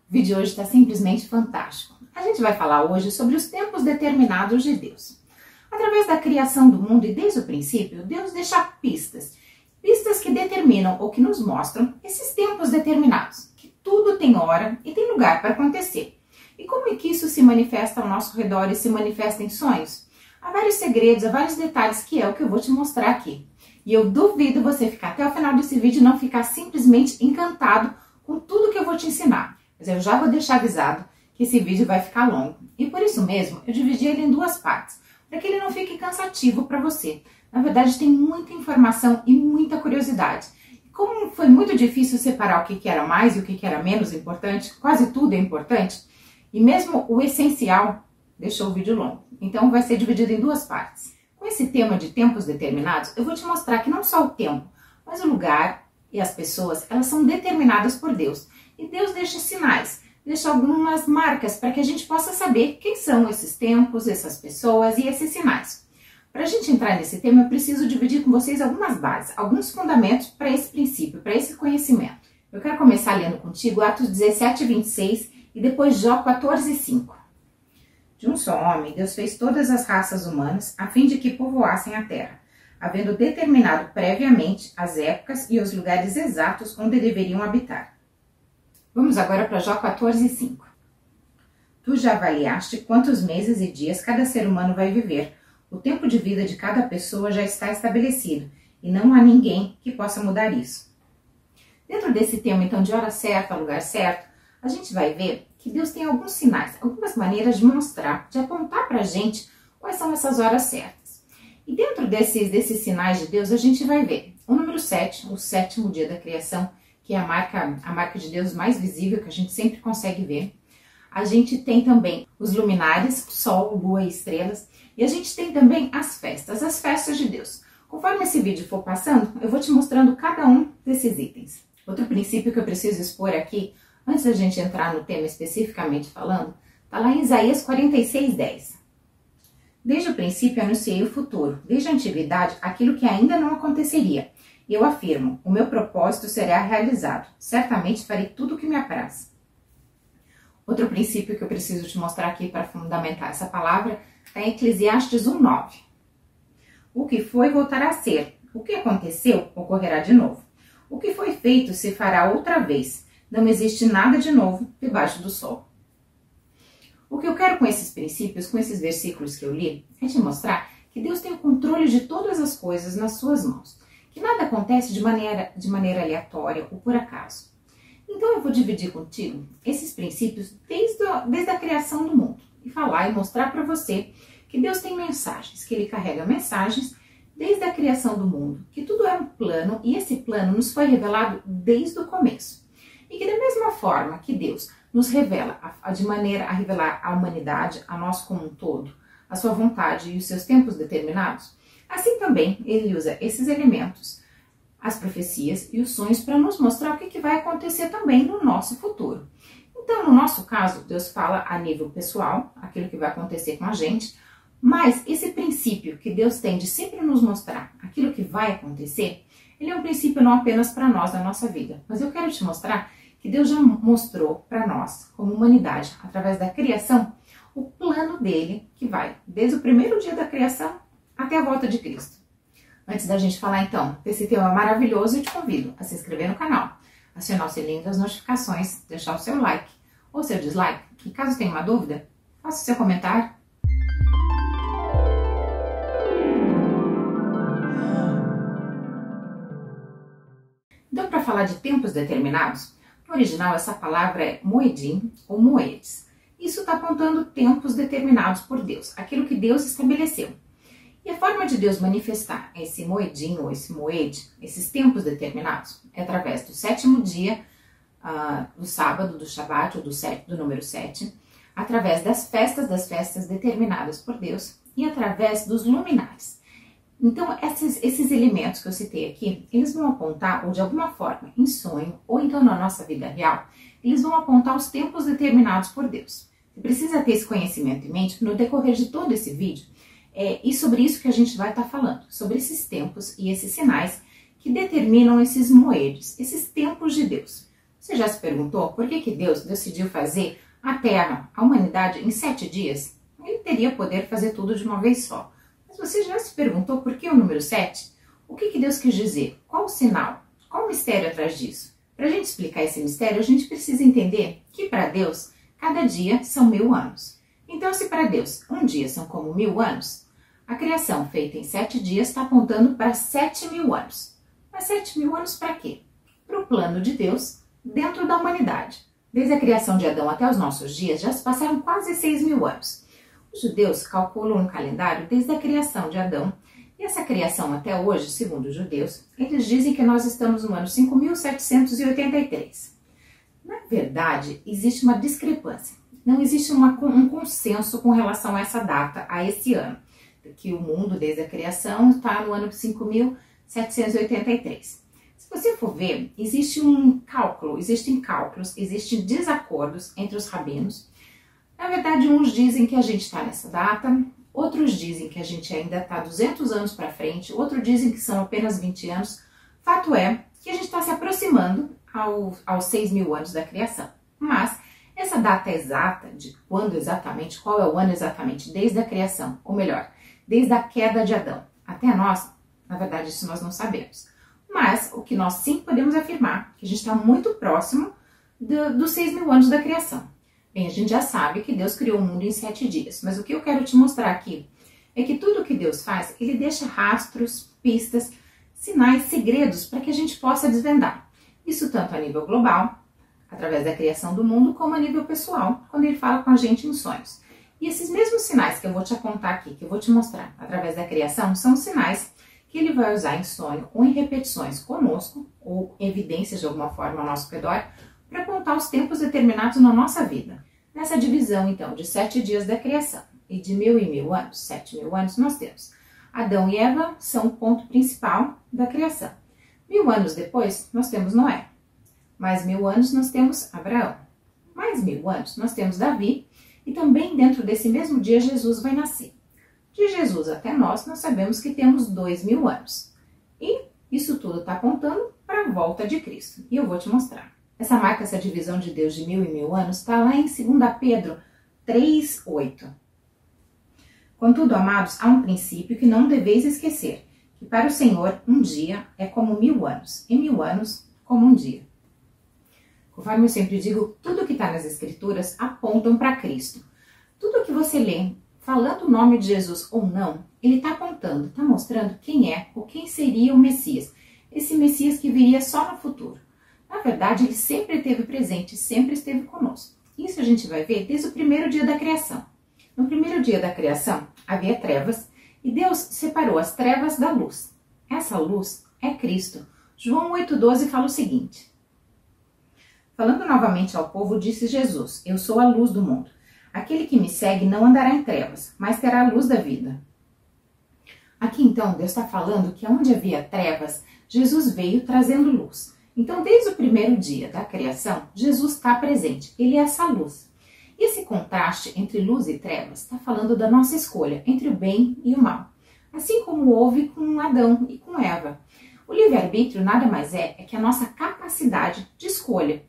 O vídeo de hoje está simplesmente fantástico. A gente vai falar hoje sobre os tempos determinados de Deus. Através da criação do mundo e desde o princípio, Deus deixa pistas que determinam ou que nos mostram esses tempos determinados, que tudo tem hora e tem lugar para acontecer. E como é que isso se manifesta ao nosso redor e se manifesta em sonhos? Há vários segredos, há vários detalhes que é o que eu vou te mostrar aqui. E eu duvido você ficar até o final desse vídeo e não ficar simplesmente encantado com tudo que eu vou te ensinar. Mas eu já vou deixar avisado que esse vídeo vai ficar longo. E por isso mesmo, eu dividi ele em duas partes, para que ele não fique cansativo para você. Na verdade, tem muita informação e muita curiosidade. E como foi muito difícil separar o que era mais e o que era menos importante, quase tudo é importante, e mesmo o essencial deixou o vídeo longo. Então vai ser dividido em duas partes. Com esse tema de tempos determinados, eu vou te mostrar que não só o tempo, mas o lugar e as pessoas, elas são determinadas por Deus. E Deus deixa sinais, deixa algumas marcas para que a gente possa saber quem são esses tempos, essas pessoas e esses sinais. Para a gente entrar nesse tema, eu preciso dividir com vocês algumas bases, alguns fundamentos para esse princípio, para esse conhecimento. Eu quero começar lendo contigo Atos 17, 26 e depois Jó 14, 5. De um só homem, Deus fez todas as raças humanas a fim de que povoassem a terra, havendo determinado previamente as épocas e os lugares exatos onde deveriam habitar. Vamos agora para Jó 14, 5. Tu já avaliaste quantos meses e dias cada ser humano vai viver. O tempo de vida de cada pessoa já está estabelecido e não há ninguém que possa mudar isso. Dentro desse tema, então, de hora certa, lugar certo, a gente vai ver que Deus tem alguns sinais, algumas maneiras de mostrar, de apontar para a gente quais são essas horas certas. E dentro desses sinais de Deus, a gente vai ver o número 7, o sétimo dia da criação, que é a marca de Deus mais visível, que a gente sempre consegue ver. A gente tem também os luminares, sol, lua e estrelas. E a gente tem também as festas de Deus. Conforme esse vídeo for passando, eu vou te mostrando cada um desses itens. Outro princípio que eu preciso expor aqui, antes da gente entrar no tema especificamente falando, está lá em Isaías 46, 10. Desde o princípio anunciei o futuro, desde a antiguidade aquilo que ainda não aconteceria. E eu afirmo, o meu propósito será realizado, certamente farei tudo o que me apraz. Outro princípio que eu preciso te mostrar aqui para fundamentar essa palavra está em Eclesiastes 1:9. O que foi voltará a ser, o que aconteceu ocorrerá de novo. O que foi feito se fará outra vez, não existe nada de novo debaixo do sol. O que eu quero com esses princípios, com esses versículos que eu li, é te mostrar que Deus tem o controle de todas as coisas nas suas mãos, que nada acontece de maneira aleatória ou por acaso. Então eu vou dividir contigo esses princípios desde a criação do mundo e falar e mostrar para você que Deus tem mensagens, que Ele carrega mensagens desde a criação do mundo, que tudo é um plano e esse plano nos foi revelado desde o começo. E que da mesma forma que Deus nos revela, de maneira a revelar a humanidade, a nós como um todo, a sua vontade e os seus tempos determinados, assim também Ele usa esses elementos, as profecias e os sonhos para nos mostrar o que vai acontecer também no nosso futuro. Então, no nosso caso, Deus fala a nível pessoal, aquilo que vai acontecer com a gente, mas esse princípio que Deus tem de sempre nos mostrar aquilo que vai acontecer, ele é um princípio não apenas para nós na nossa vida, mas eu quero te mostrar que Deus já mostrou para nós, como humanidade, através da criação, o plano dele que vai desde o primeiro dia da criação até a volta de Cristo. Antes da gente falar então desse tema maravilhoso, eu te convido a se inscrever no canal, acionar o sininho das notificações, deixar o seu like ou seu dislike, e caso tenha uma dúvida, faça o seu comentário. Então, para falar de tempos determinados, no original essa palavra é moedim ou moedes. Isso está apontando tempos determinados por Deus, aquilo que Deus estabeleceu. E a forma de Deus manifestar esse moedim ou esse moed, esses tempos determinados, é através do sétimo dia, do sábado, do Shabat, ou do número 7, através das festas determinadas por Deus e através dos luminares. Então, esses elementos que eu citei aqui, eles vão apontar, ou de alguma forma, em sonho, ou então na nossa vida real, eles vão apontar os tempos determinados por Deus. Você precisa ter esse conhecimento em mente no decorrer de todo esse vídeo, e sobre isso que a gente vai estar falando, sobre esses tempos e esses sinais que determinam esses moedes, esses tempos de Deus. Você já se perguntou por que Deus decidiu fazer a Terra, a humanidade, em 7 dias? Ele teria poder fazer tudo de uma vez só. Mas você já se perguntou por que o número 7? O que Deus quis dizer? Qual o sinal? Qual o mistério atrás disso? Para a gente explicar esse mistério, a gente precisa entender que para Deus, cada dia são 1000 anos. Então, se para Deus um dia são como 1000 anos, a criação feita em 7 dias está apontando para 7.000 anos. Mas 7.000 anos para quê? Para o plano de Deus dentro da humanidade. Desde a criação de Adão até os nossos dias, já se passaram quase 6.000 anos. Os judeus calculam um calendário desde a criação de Adão, e essa criação até hoje, segundo os judeus, eles dizem que nós estamos no ano 5.783. Na verdade, existe uma discrepância. Não existe um consenso com relação a essa data, a esse ano. Que o mundo, desde a criação, está no ano 5.783. Se você for ver, existem cálculos, existem desacordos entre os rabinos. Na verdade, uns dizem que a gente está nessa data, outros dizem que a gente ainda está 200 anos para frente, outros dizem que são apenas 20 anos. Fato é que a gente está se aproximando aos 6.000 anos da criação. Mas essa data exata, de quando exatamente, qual é o ano exatamente, desde a criação, ou melhor, desde a queda de Adão até nós, na verdade isso nós não sabemos. Mas o que nós sim podemos afirmar, que a gente está muito próximo dos 6.000 anos da criação. Bem, a gente já sabe que Deus criou o mundo em 7 dias, mas o que eu quero te mostrar aqui é que tudo que Deus faz, ele deixa rastros, pistas, sinais, segredos para que a gente possa desvendar. Isso tanto a nível global, através da criação do mundo, como a nível pessoal, quando ele fala com a gente em sonhos. E esses mesmos sinais que eu vou te apontar aqui, que eu vou te mostrar através da criação, são sinais que ele vai usar em sonho ou em repetições conosco, ou evidências de alguma forma ao nosso redor, para apontar os tempos determinados na nossa vida. Nessa divisão, então, de 7 dias da criação e de 1.000 e 1.000 anos, 7.000 anos, nós temos Adão e Eva são o ponto principal da criação. 1.000 anos depois, nós temos Noé. Mais 1.000 anos, nós temos Abraão. Mais 1.000 anos, nós temos Davi. E também dentro desse mesmo dia, Jesus vai nascer. De Jesus até nós sabemos que temos 2.000 anos. E isso tudo está apontando para a volta de Cristo. E eu vou te mostrar. Essa marca, essa divisão de Deus de 1.000 e 1.000 anos, está lá em 2 Pedro 3:8. Contudo, amados, há um princípio que não deveis esquecer, que para o Senhor um dia é como 1.000 anos, e 1.000 anos como um dia. Conforme eu sempre digo, tudo que está nas Escrituras apontam para Cristo. Tudo que você lê, falando o nome de Jesus ou não, ele está apontando, está mostrando quem é ou quem seria o Messias. Esse Messias que viria só no futuro. Na verdade, ele sempre esteve presente, sempre esteve conosco. Isso a gente vai ver desde o primeiro dia da criação. No primeiro dia da criação, havia trevas e Deus separou as trevas da luz. Essa luz é Cristo. João 8,12 fala o seguinte. Falando novamente ao povo, disse Jesus, eu sou a luz do mundo. Aquele que me segue não andará em trevas, mas terá a luz da vida. Aqui então, Deus está falando que onde havia trevas, Jesus veio trazendo luz. Então, desde o primeiro dia da criação, Jesus está presente. Ele é essa luz. E esse contraste entre luz e trevas está falando da nossa escolha entre o bem e o mal. Assim como houve com Adão e com Eva. O livre-arbítrio nada mais é que a nossa capacidade de escolher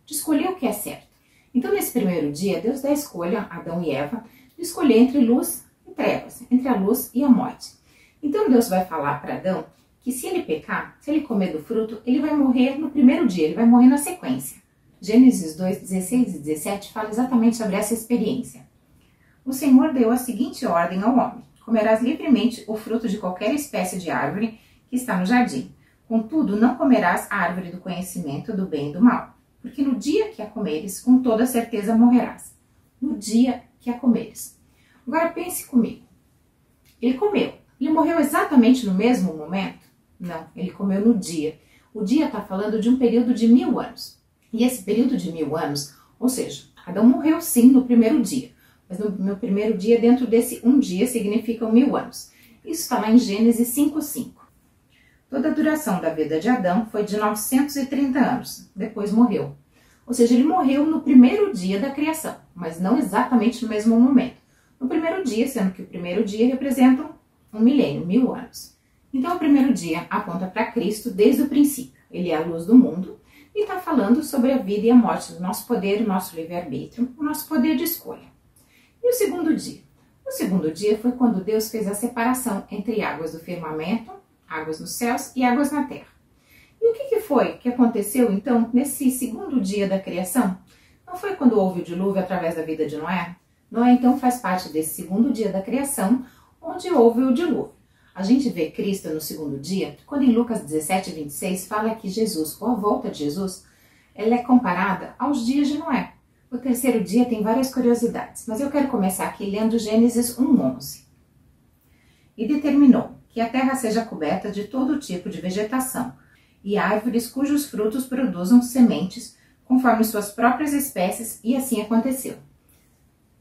o que é certo. Então, nesse primeiro dia, Deus dá a escolha, Adão e Eva, de escolher entre luz e trevas, entre a luz e a morte. Então, Deus vai falar para Adão que se ele pecar, se ele comer do fruto, ele vai morrer no primeiro dia, ele vai morrer na sequência. Gênesis 2, 16 e 17 fala exatamente sobre essa experiência. O Senhor deu a seguinte ordem ao homem: comerás livremente o fruto de qualquer espécie de árvore que está no jardim. Contudo, não comerás a árvore do conhecimento do bem e do mal, porque no dia que a comeres, com toda certeza morrerás. No dia que a comeres. Agora pense comigo. Ele comeu. Ele morreu exatamente no mesmo momento? Não, ele comeu no dia. O dia está falando de um período de 1000 anos. E esse período de 1000 anos, ou seja, Adão morreu sim no primeiro dia. Mas no primeiro dia, dentro desse um dia, significam 1000 anos. Isso está lá em Gênesis 5:5. Toda a duração da vida de Adão foi de 930 anos. Depois morreu. Ou seja, ele morreu no primeiro dia da criação, mas não exatamente no mesmo momento. No primeiro dia, sendo que o primeiro dia representa um milênio, 1000 anos. Então, o primeiro dia aponta para Cristo desde o princípio. Ele é a luz do mundo. e está falando sobre a vida e a morte, o nosso poder, o nosso livre-arbítrio, o nosso poder de escolha. E o segundo dia? O segundo dia foi quando Deus fez a separação entre águas do firmamento, águas nos céus e águas na terra. E o que foi que aconteceu então nesse segundo dia da criação? Não foi quando houve o dilúvio através da vida de Noé? Noé então faz parte desse segundo dia da criação, onde houve o dilúvio. A gente vê Cristo no segundo dia, quando em Lucas 17:26 fala que Jesus, ou a volta de Jesus, ela é comparada aos dias de Noé. O terceiro dia tem várias curiosidades, mas eu quero começar aqui lendo Gênesis 1:11. E determinou que a terra seja coberta de todo tipo de vegetação, e árvores cujos frutos produzam sementes, conforme suas próprias espécies, e assim aconteceu.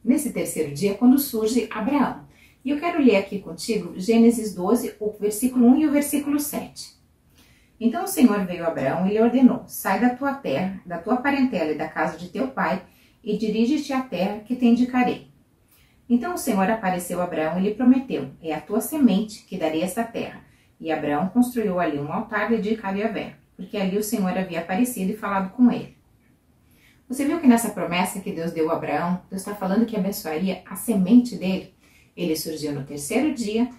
Nesse terceiro dia, quando surge Abraão. E eu quero ler aqui contigo Gênesis 12, o versículo 1 e o versículo 7. Então o Senhor veio a Abraão e lhe ordenou: sai da tua terra, da tua parentela e da casa de teu pai, e dirige-te à terra que te indicarei. Então o Senhor apareceu a Abraão e lhe prometeu: é a tua semente que darei esta terra. E Abraão construiu ali um altar dedicado a Yahvé, porque ali o Senhor havia aparecido e falado com ele. Você viu que nessa promessa que Deus deu a Abraão, Deus está falando que abençoaria a semente dele? Ele surgiu no terceiro dia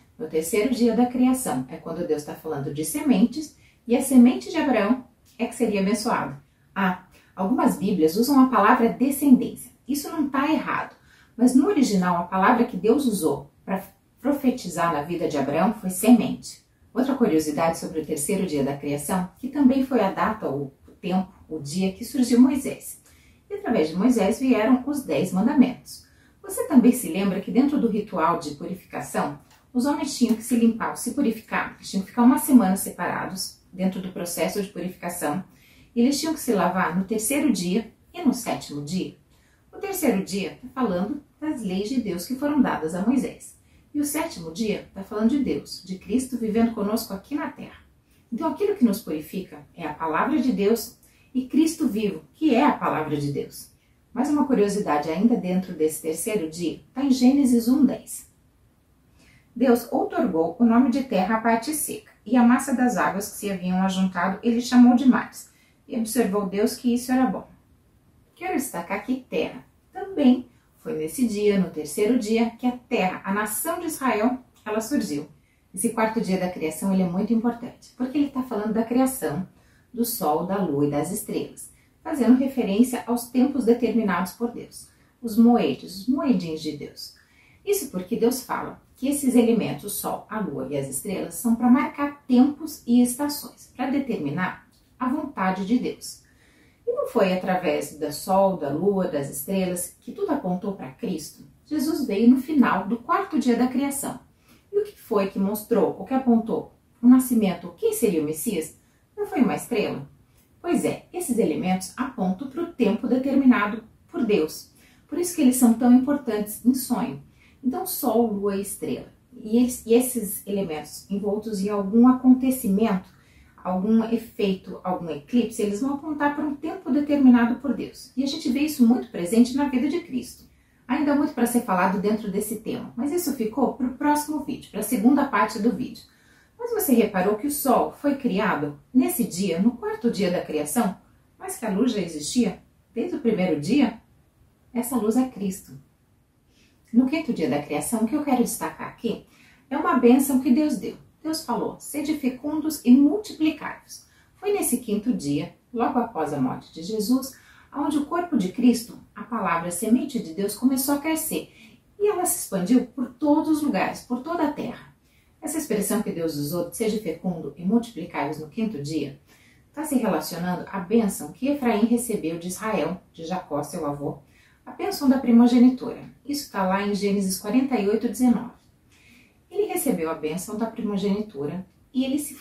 da criação. É quando Deus está falando de sementes, e a semente de Abraão é que seria abençoada. Algumas Bíblias usam a palavra descendência. Isso não está errado, mas no original a palavra que Deus usou para profetizar na vida de Abraão foi semente. Outra curiosidade sobre o terceiro dia da criação, que também foi a data, o tempo, o dia que surgiu Moisés. E através de Moisés vieram os 10 mandamentos. Você também se lembra que dentro do ritual de purificação, os homens tinham que se limpar, se purificar, eles tinham que ficar uma semana separados dentro do processo de purificação, e eles tinham que se lavar no terceiro dia e no sétimo dia. O terceiro dia está falando das leis de Deus que foram dadas a Moisés. E o sétimo dia está falando de Deus, de Cristo vivendo conosco aqui na terra. Então aquilo que nos purifica é a palavra de Deus e Cristo vivo, que é a palavra de Deus. Mais uma curiosidade ainda dentro desse terceiro dia, está em Gênesis 1:10. Deus outorgou o nome de terra à parte seca, e a massa das águas que se haviam ajuntado ele chamou de mares, e observou Deus que isso era bom. Quero destacar que terra também foi nesse dia, no terceiro dia, que a terra, a nação de Israel, ela surgiu. Esse quarto dia da criação ele é muito importante, porque ele está falando da criação do sol, da lua e das estrelas, fazendo referência aos tempos determinados por Deus, os moedos, os moedinhos de Deus. Isso porque Deus fala que esses elementos, o sol, a lua e as estrelas, são para marcar tempos e estações, para determinar a vontade de Deus. E não foi através do sol, da lua, das estrelas, que tudo apontou para Cristo. Jesus veio no final do quarto dia da criação. E o que foi que mostrou, o que apontou o nascimento, quem seria o Messias? Não foi uma estrela? Pois é, esses elementos apontam para o tempo determinado por Deus. Por isso que eles são tão importantes em sonho. Então, sol, lua e estrela. E esses elementos envoltos em algum acontecimento, algum efeito, algum eclipse, eles vão apontar para um tempo determinado por Deus. E a gente vê isso muito presente na vida de Cristo. Ainda há muito para ser falado dentro desse tema, mas isso ficou para o próximo vídeo, para a segunda parte do vídeo. Mas você reparou que o Sol foi criado nesse dia, no quarto dia da criação, mas que a luz já existia desde o primeiro dia? Essa luz é Cristo. No quinto dia da criação, o que eu quero destacar aqui é uma bênção que Deus deu. Deus falou: sede fecundos e multiplicai-vos. Foi nesse quinto dia, logo após a morte de Jesus, onde o corpo de Cristo, a palavra a semente de Deus, começou a crescer. E ela se expandiu por todos os lugares, por toda a terra. Essa expressão que Deus usou, seja fecundo e multiplicai-vos no quinto dia, está se relacionando à bênção que Efraim recebeu de Israel, de Jacó, seu avô, a bênção da primogenitura. Isso está lá em Gênesis 48:19. Ele recebeu a bênção da primogenitura e ele se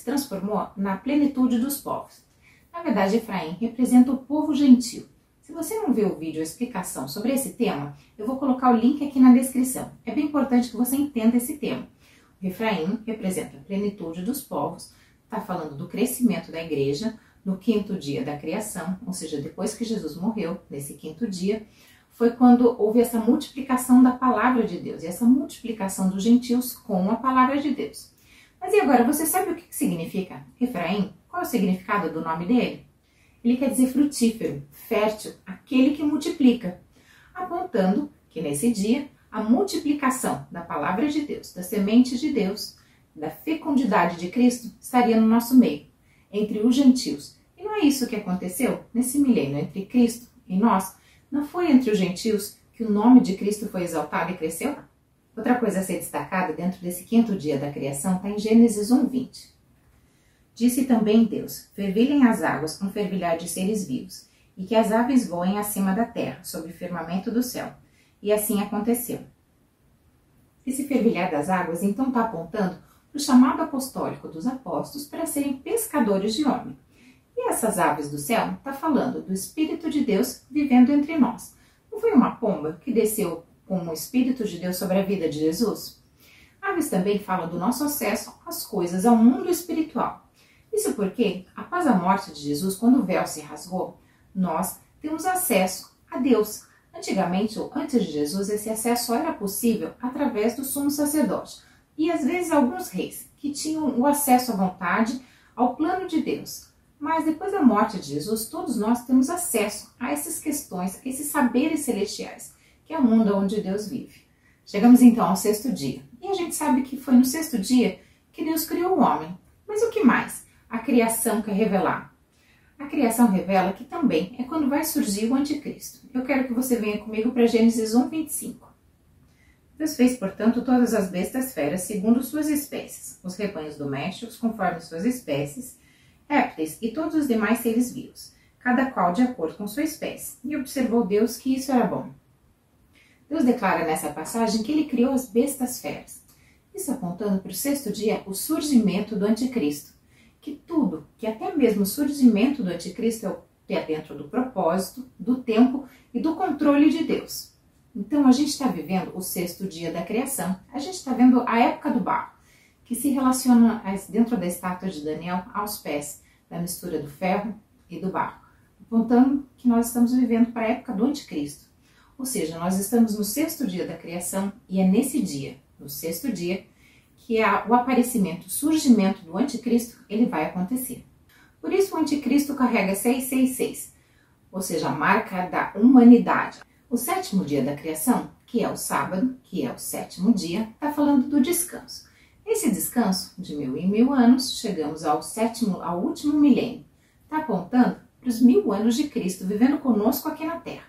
transformou na plenitude dos povos. Na verdade, Efraim representa o povo gentil. Se você não viu o vídeo, a explicação sobre esse tema, eu vou colocar o link aqui na descrição. É bem importante que você entenda esse tema. O Efraim representa a plenitude dos povos, está falando do crescimento da igreja no quinto dia da criação, ou seja, depois que Jesus morreu, nesse quinto dia, foi quando houve essa multiplicação da palavra de Deus, e essa multiplicação dos gentios com a palavra de Deus. Mas e agora, você sabe o que significa Efraim? Qual é o significado do nome dele? Ele quer dizer frutífero, fértil, aquele que multiplica, apontando que nesse dia a multiplicação da palavra de Deus, da semente de Deus, da fecundidade de Cristo estaria no nosso meio, entre os gentios. E não é isso que aconteceu nesse milênio entre Cristo e nós? Não foi entre os gentios que o nome de Cristo foi exaltado e cresceu? Outra coisa a ser destacada dentro desse 5º dia da criação está em Gênesis 1:20. Disse também Deus: fervilhem as águas com fervilhar de seres vivos, e que as aves voem acima da terra, sob o firmamento do céu. E assim aconteceu. Esse fervilhar das águas então está apontando para o chamado apostólico dos apóstolos para serem pescadores de homem. E essas aves do céu está falando do Espírito de Deus vivendo entre nós. Não foi uma pomba que desceu com o Espírito de Deus sobre a vida de Jesus? Aves também falam do nosso acesso às coisas, ao mundo espiritual. Isso porque, após a morte de Jesus, quando o véu se rasgou, nós temos acesso a Deus. Antigamente, ou antes de Jesus, esse acesso só era possível através do sumo sacerdote. E às vezes alguns reis, que tinham o acesso à vontade, ao plano de Deus. Mas depois da morte de Jesus, todos nós temos acesso a essas questões, a esses saberes celestiais, que é o mundo onde Deus vive. Chegamos então ao 6º dia. E a gente sabe que foi no 6º dia que Deus criou o homem. Mas o que mais? A criação quer revelar. A criação revela que também é quando vai surgir o anticristo. Eu quero que você venha comigo para Gênesis 1:25. Deus fez, portanto, todas as bestas feras segundo suas espécies, os rebanhos domésticos conforme suas espécies, répteis e todos os demais seres vivos, cada qual de acordo com sua espécie. E observou Deus que isso era bom. Deus declara nessa passagem que ele criou as bestas feras. Isso apontando para o 6º dia o surgimento do anticristo. Que tudo, que até mesmo o surgimento do anticristo é dentro do propósito, do tempo e do controle de Deus. Então a gente está vivendo o 6º dia da criação, a gente está vendo a época do barro, que se relaciona dentro da estátua de Daniel aos pés da mistura do ferro e do barro, apontando que nós estamos vivendo para a época do anticristo. Ou seja, nós estamos no 6º dia da criação e é nesse dia, no 6º dia, que o aparecimento, o surgimento do anticristo, ele vai acontecer. Por isso o anticristo carrega 666, ou seja, a marca da humanidade. O 7º dia da criação, que é o sábado, que é o 7º dia, está falando do descanso. Esse descanso, de 1000 em 1000 anos, chegamos ao último milênio. Está apontando para os 1000 anos de Cristo vivendo conosco aqui na Terra.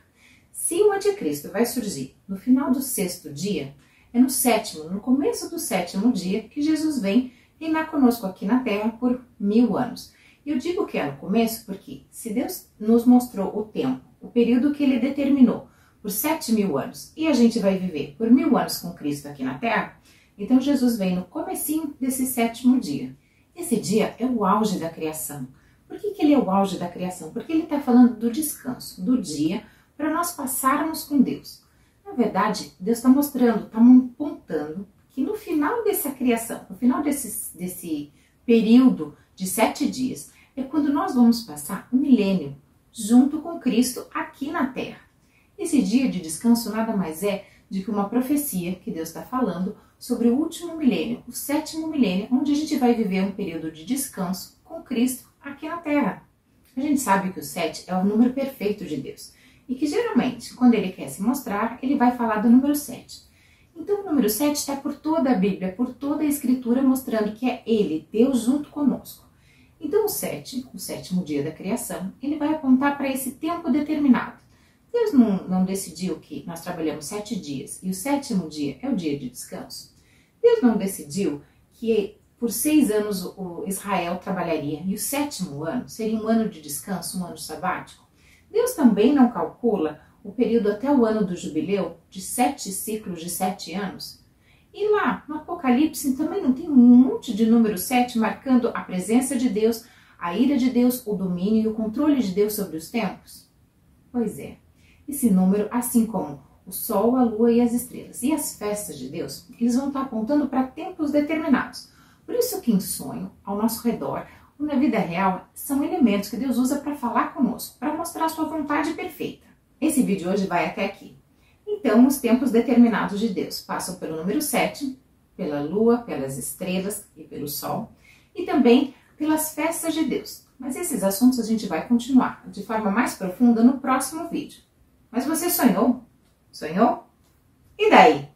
Se o anticristo vai surgir no final do 6º dia, é no 7º, no começo do 7º dia, que Jesus vem reinar conosco aqui na Terra por 1000 anos. E eu digo que é no começo porque se Deus nos mostrou o tempo, o período que ele determinou por 7.000 anos, e a gente vai viver por 1000 anos com Cristo aqui na Terra, então Jesus vem no comecinho desse 7º dia. Esse dia é o auge da criação. Por que ele é o auge da criação? Porque ele está falando do descanso, do dia, para nós passarmos com Deus. Na verdade, Deus está mostrando, está apontando que no final dessa criação, no final desse período de 7 dias, é quando nós vamos passar um milênio junto com Cristo aqui na Terra. Esse dia de descanso nada mais é do que uma profecia que Deus está falando sobre o último milênio, o 7º milênio, onde a gente vai viver um período de descanso com Cristo aqui na Terra. A gente sabe que o 7 é o número perfeito de Deus e que geralmente, quando ele quer se mostrar, ele vai falar do número 7. Então o número 7 está por toda a Bíblia, por toda a Escritura, mostrando que é ele, Deus, junto conosco. Então o 7, o 7º dia da criação, ele vai apontar para esse tempo determinado. Deus não decidiu que nós trabalhamos 7 dias e o 7º dia é o dia de descanso. Deus não decidiu que por 6 anos o Israel trabalharia e o 7º ano seria um ano de descanso, um ano sabático. Deus também não calcula o período até o ano do jubileu de 7 ciclos de 7 anos. E lá no Apocalipse também não tem um monte de número 7 marcando a presença de Deus, a ira de Deus, o domínio e o controle de Deus sobre os tempos? Pois é. Esse número, assim como o sol, a lua e as estrelas e as festas de Deus, eles vão estar apontando para tempos determinados. Por isso que em sonho, ao nosso redor, ou na vida real, são elementos que Deus usa para falar conosco, para mostrar a sua vontade perfeita. Esse vídeo hoje vai até aqui. Então, os tempos determinados de Deus passam pelo número 7, pela lua, pelas estrelas e pelo sol, e também pelas festas de Deus. Mas esses assuntos a gente vai continuar de forma mais profunda no próximo vídeo. Mas você sonhou? Sonhou? E daí?